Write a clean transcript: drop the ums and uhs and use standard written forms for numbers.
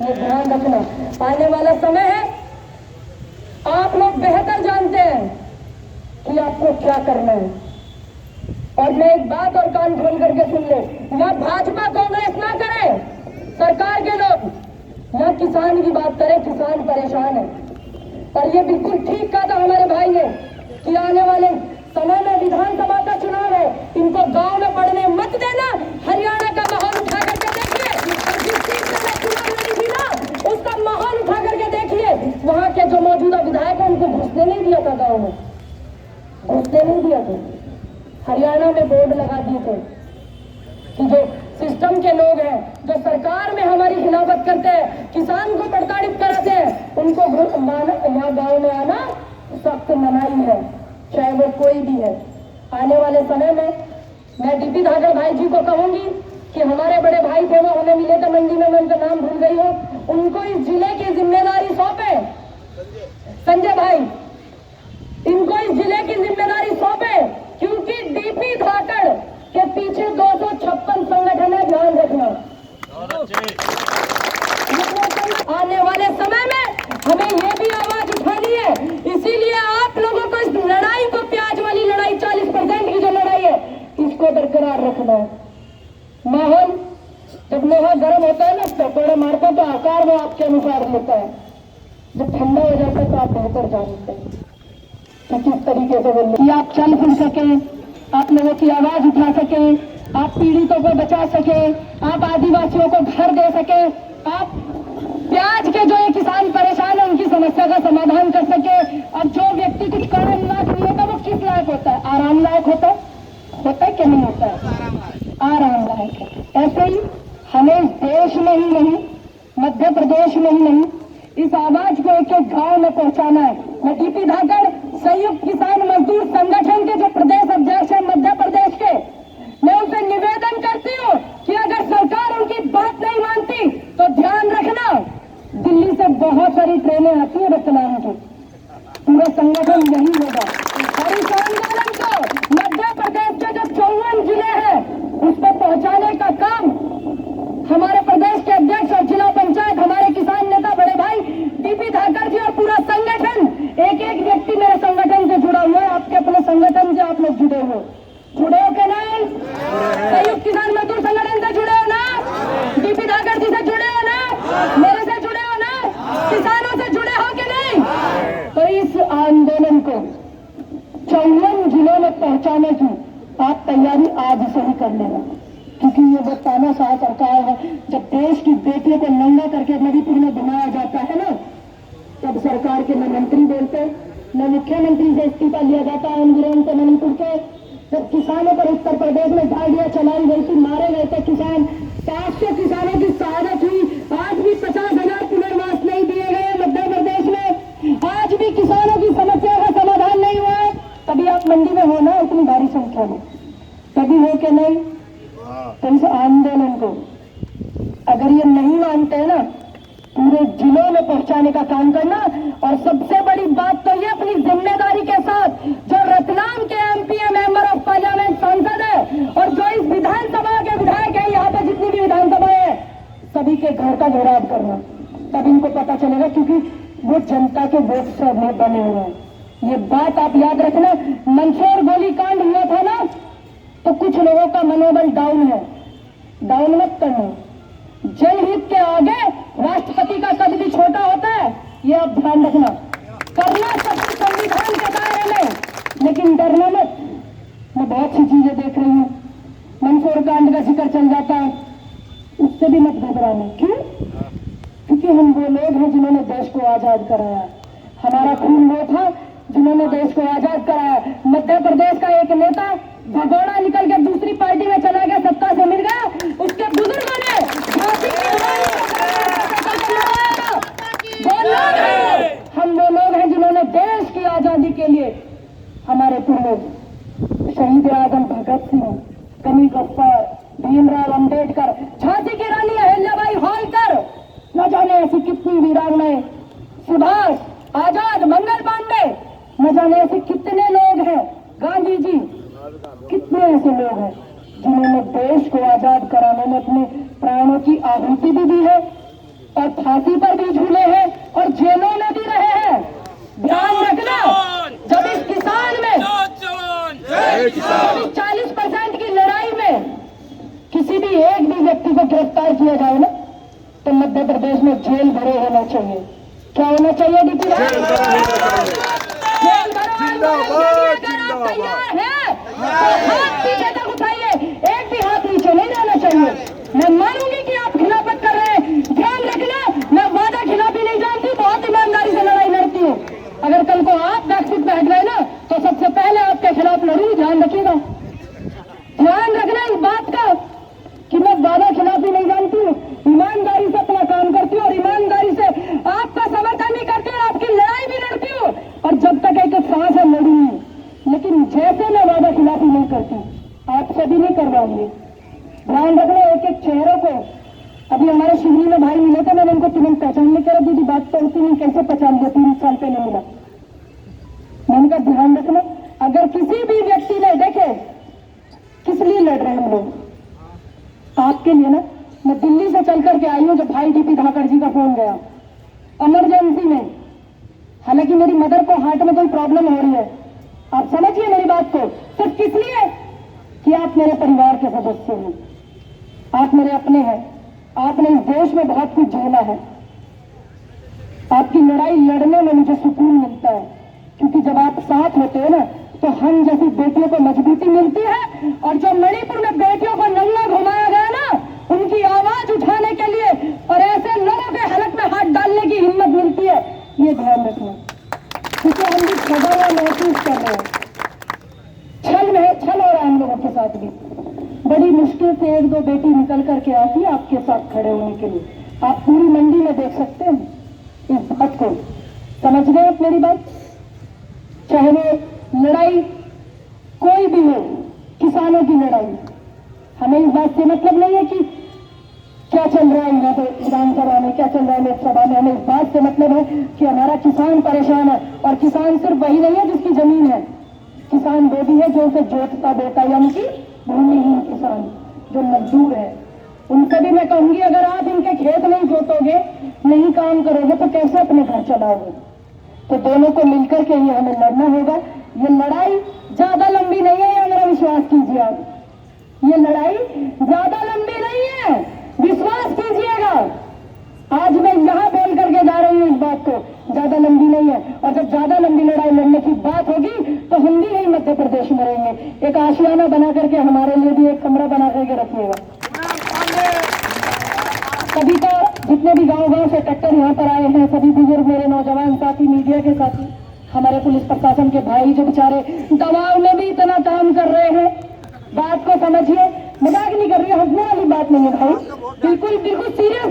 ये ध्यान रखना, आने वाला समय है, आप लोग बेहतर जानते हैं कि आपको क्या करना है। और मैं एक बात और कान खोल करके सुन ले, ना भाजपा कांग्रेस ना करे, सरकार के लोग ना किसान की बात करें, किसान परेशान है। और ये बिल्कुल ठीक कहा था हमारे भाई ने कि आने वाले समय में विधानसभा का चुनाव है, इनको गांव में पढ़ने मत देना। हरियाणा का माहौल उठा करके देखिए, और जिस सीट से मैं चुनाव लड़ी थी ना, उसका माहौल उठा करके देखिए। वहां के जो मौजूदा विधायक हैं उनको घुसने नहीं दिया था, गाँव में घुसने नहीं दिया था। हरियाणा में बोर्ड लगा दिए थे कि जो सिस्टम के लोग हैं, जो सरकार में हमारी खिलाफत करते हैं, किसान को प्रताड़ित कराते हैं, उनको यहाँ गांव में आना सख्त मनाही है, चाहे वो कोई भी है। आने वाले समय में मैं डीपी धाकड़ भाई जी को कहूंगी कि हमारे बड़े भाई थे, वो हमें मिले थे मंडी में, मैं उनका नाम भूल गई हूँ, उनको इस जिले की जिम्मेदारी सौंपे, संजय भाई, इनको इस जिले की जिम्मेदारी सौंपे, क्योंकि डीपी धाकड़ के पीछे 256 संगठन है, ध्यान रखना। आने वाले समय में हमें ये भी आवाज उठानी है, इसीलिए आप लोगों को इस लड़ाई को, प्याज वाली लड़ाई, 40% की जो लड़ाई है, इसको बरकरार रखना है। माहौल जब लोहा गर्म होता है ना, पकौड़े मारते तो आकार में आपके अनुसार लेता है, जब ठंडा हो जाता है तो आप बेहतर जानते हैं कि किस तरीके से बोलना, कि आप चल फिर सके, आप लोगों की आवाज उठा सके, आप पीड़ितों को बचा सके, आप आदिवासियों को घर दे सके, आप प्याज के जो ये किसान परेशान है उनकी समस्या का समाधान कर सके। अब जो व्यक्ति कुछ काम लायक नहीं होता वो किस लायक होता है? आराम लायक होता है कि नहीं होता है? आराम लायक है। ऐसे ही हमें देश में ही नहीं, मध्य प्रदेश में ही नहीं, इस आवाज को एक एक गांव में पहुंचाना है। मैं डीपी धाकड़ संयुक्त किसान मजदूर संगठन के जो प्रदेश अध्यक्ष है मध्य प्रदेश के, मैं उनसे निवेदन करती हूँ कि अगर सरकार उनकी बात नहीं मानती तो ध्यान रखना, दिल्ली से बहुत सारी ट्रेनें आती है रतलाम की, पूरा संगठन यही होगा। और इस आंदोलन को मध्य प्रदेश के जो 54 जिले हैं उस पर पहुंचाने का काम हमारे प्रदेश के अध्यक्ष और जिला पंचायत, हमारे किसान नेता बड़े भाई डीपी धाकड़ जी और पूरा संगठन, एक एक व्यक्ति मेरे संगठन से जुड़ा हुआ है। आपके अपने संगठन से आप लोग जुड़े हो कि नहीं? संयुक्त किसान मजदूर संगठन से जुड़े हो ना? डीपी धाकड़ जी से जुड़े हो ना? मेरे से जुड़े हो ना? किसानों से जुड़े हो कि नहीं? तो इस आंदोलन को 54 जिलों में पहुंचाने की आप तैयारी आज से ही कर लेना, क्योंकि ये वो तानाशाह सरकार है, जब देश की बेटियों को नंगा करके नदीपुर में घुमाया जाता है ना, तब सरकार के न मंत्री बोलते, न मुख्यमंत्री से इस्तीफा लिया जाता है आंदोलन से मणिपुर के। जब किसानों पर उत्तर प्रदेश में गाड़ियां चलाई गई थी, मारे गए थे किसान, 500 किसानों की शहादत हुई, आज भी 50,000 पुनर्वास नहीं दिए गए मध्य प्रदेश में, आज भी किसानों की समस्या का समाधान नहीं हुआ है। तभी आप मंडी में हो ना इतनी भारी संख्या में, तभी हो के नहीं? तो इस आंदोलन को अगर ये नहीं मानते हैं ना, पूरे जिलों में पहुंचाने का काम करना। और सबसे बड़ी बात तो ये, अपनी जिम्मेदारी के साथ जो रतलाम के एमपी मेंबर ऑफ पार्लियामेंट सांसद है और जो इस विधानसभा के विधायक है, यहाँ पे जितनी भी विधानसभा है, सभी के घर का घेराव करना, तब इनको पता चलेगा, क्योंकि वो जनता के वोट से बने हुए हैं। ये बात आप याद रखना। मंदसौर गोलीकांड हुआ था ना, तो कुछ लोगों का मनोबल डाउन है, डाउन मत करना। जनहित के आगे राष्ट्रपति का कद भी छोटा होता है, ये आप ध्यान रखना। करना सब संविधान के दायरे में, लेकिन डरना मत। मैं बहुत सी चीजें देख रही हूँ, मंदसौर कांड का जिक्र चल जाता है, उससे भी मत घबराना। क्यों? क्योंकि हम वो लोग हैं जिन्होंने देश को आजाद कराया, हमारा खून वो था जिन्होंने देश को आजाद कराया। मध्य प्रदेश का एक नेता भगोड़ा निकल के दूसरी पार्टी में चला गया, सत्ता से मिल गया, उसके बुजुर्गों ने झांसी की हम वो लोग हैं जिन्होंने देश की आजादी के लिए, हमारे पूर्वज शहीद आजम भगत सिंह, कनी गफ्फार, भीमराव अंबेडकर, झांसी की रानी अहिल्याबाई होलकर, न जाने ऐसी कितनी वीरांगनाएं, सुभाष आजाद, मंगल पांडे, न जाने ऐसे कितने लोग हैं, गांधी जी, कितने ऐसे लोग हैं जिन्होंने देश को आजाद कराने में अपने प्राणों की आहुति भी दी है और फांसी तो मध्य प्रदेश में जेल भरे होना चाहिए। क्या होना चाहिए डीपी भाई? जेल तैयार है तो हाथ पीछे तक उठाइए, एक भी हाथ नीचे नहीं रहना चाहिए। मैं मानूंगी कि आप खिलाफत कर रहे हैं, ध्यान रखना मैं वादा खिलाफी नहीं जानती हूँ, बहुत ईमानदारी से लड़ाई लड़ती हूँ। अगर कल को आप बैकफुट पे हट गए ना तो सबसे पहले आपके खिलाफ लड़ूंगी, ध्यान रखिएगा। ध्यान रखना इस बात का कि मैं वादा खिलाफी नहीं जानती हूँ, ईमानदारी से अपना काम करती हूँ और ईमानदारी से आपका समर्थन भी करती हूँ, आपकी लड़ाई भी लड़ती हूँ और जब तक एक सांस है लड़ूंगी। लेकिन जैसे मैं वादा खिलाफी नहीं करती, आपसे भी नहीं करवाऊंगी। ध्यान रखना एक एक चेहरों को। अभी हमारे शिवरी में भाई मिले थे, मैंने उनको तुरंत पहचानने के दीदी बात तो होती नहीं, कैसे पहचान लिया, 3 साल पहले मिला। मैंने कहा ध्यान रखना, अगर किसी भी व्यक्ति ने देखे किस लिए लड़ रहे हैं हम लोग, आपके लिए ना। मैं दिल्ली से चल करके आई हूँ जब भाई डीपी धाकड़ जी का फोन गया इमरजेंसी में। हालांकि मेरी मदर को हार्ट में कोई प्रॉब्लम हो रही है, आप समझिए मेरी बात को। सिर्फ किस लिए कि आप मेरे परिवार के सदस्य हैं, आप मेरे अपने हैं, आपने इस देश में बहुत कुछ झेला है। आपकी लड़ाई लड़ने में मुझे सुकून मिलता है, क्योंकि जब आप साथ होते हो ना तो हम जैसी बेटियों को मजबूती मिलती है। और जो मणिपुर में बेटियों को नंगा घुमाया गया ना, उनकी आवाज उठाने के लिए और ऐसे लोगों के हलक में हाथ डालने की हिम्मत मिलती है, ये ध्यान रखना। क्योंकि हम भी खबर महसूस कर रहे हैं, छल हो रहा है हम लोगों के साथ भी। बड़ी मुश्किल से 1-2 बेटी निकल करके आती है आपके साथ खड़े होने के लिए। आप पूरी मंडी में देख सकते हैं इस बात को। समझ गए आप मेरी बात? चाहे वो लड़ाई कोई भी हो, किसानों की लड़ाई, हमें इस बात से मतलब नहीं है कि क्या चल रहा है यहाँ पे विधानसभा में, क्या चल रहा है लोकसभा में। हमें इस बात से मतलब है कि हमारा किसान परेशान है। और किसान सिर्फ वही नहीं है जिसकी जमीन है, किसान वो भी है जो उसे जोतता बोता, यानी कि भूमिहीन किसान जो मजदूर है। उनसे भी मैं कहूंगी अगर आप इनके खेत नहीं जोतोगे, नहीं काम करोगे तो कैसे अपने घर चलाओगे? तो दोनों को मिलकर के ये हमें लड़ना होगा। ये लड़ाई ज्यादा लंबी नहीं है, ये मेरा विश्वास कीजिए आप। ये लड़ाई ज्यादा लंबी नहीं है, विश्वास कीजिएगा। आज मैं यहां बोल करके जा रही हूं इस बात को, ज्यादा लंबी नहीं है। और जब ज्यादा लंबी लड़ाई लड़ने की बात होगी तो हम भी यही मध्य प्रदेश में रहेंगे। एक आशियाना बना करके हमारे लिए भी एक कमरा बना करके रखिएगा। सभी का जितने भी गांव से ट्रैक्टर यहाँ पर आए हैं, सभी बुजुर्ग, मेरे नौजवान साथी, मीडिया के साथी, हमारे पुलिस प्रशासन के भाई जो बेचारे दबाव में भी इतना काम कर रहे हैं, बात को समझिए। मजाक नहीं कर रही है, हंसने वाली बात नहीं है भाई, बिल्कुल बिल्कुल सीरियस।